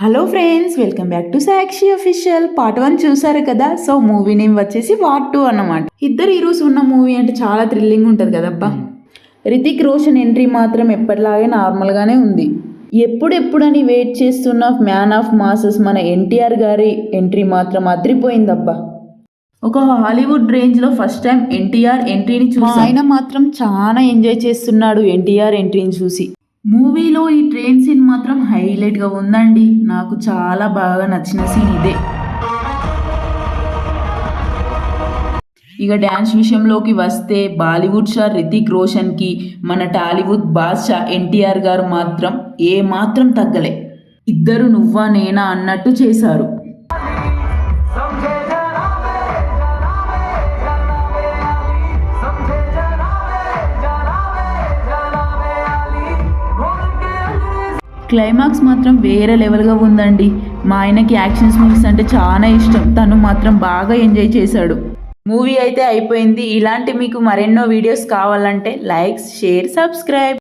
Hello friends, welcome back to Sakshi official. Part 1 చూసారు కదా. So movie name వచ్చేసి part 2 అన్నమాట. ఇద్దరు హీరోస్ ఉన్న మూవీ అంటే చాలా థ్రిల్లింగ్ ఉంటుంది కదబ్బా. రితిక్ రోషన్ ఎంట్రీ మాత్రం ఎప్పటిలాగే నార్మల్గానే ఉంది. ఎప్పుడెప్పుడని వెయిట్ చేస్తున్న మ్యాన్ ఆఫ్ మాసెస్ మన ఎన్టీఆర్ గారి ఎంట్రీ మాత్రం అదిరిపోయిందబ్బా. ఒక హాలీవుడ్ రేంజ్లో ఫస్ట్ టైం ఎన్టీఆర్ ఎంట్రీని చూసి ఆయన మాత్రం చాలా ఎంజాయ్ చేస్తున్నాడు ఎన్టీఆర్ ఎంట్రీని చూసి. మూవీలో ఈ ట్రైన్ సీన్ మాత్రం హైలైట్గా ఉందండి. నాకు చాలా బాగా నచ్చిన సీన్ ఇదే. ఇక డ్యాన్స్ విషయంలోకి వస్తే బాలీవుడ్ స్టార్ రితిక్ రోషన్కి మన టాలీవుడ్ బాద్షా ఎన్టీఆర్ గారు మాత్రం ఏ మాత్రం తగ్గలే. ఇద్దరు నువ్వా నేనా అన్నట్టు చేశారు. క్లైమాక్స్ మాత్రం వేరే లెవెల్గా ఉందండి. మా ఆయనకి యాక్షన్స్ మూవీస్ అంటే చాలా ఇష్టం. తను మాత్రం బాగా ఎంజాయ్ చేశాడు. మూవీ అయితే అయిపోయింది. ఇలాంటి మీకు మరెన్నో వీడియోస్ కావాలంటే లైక్, షేర్, సబ్స్క్రైబ్.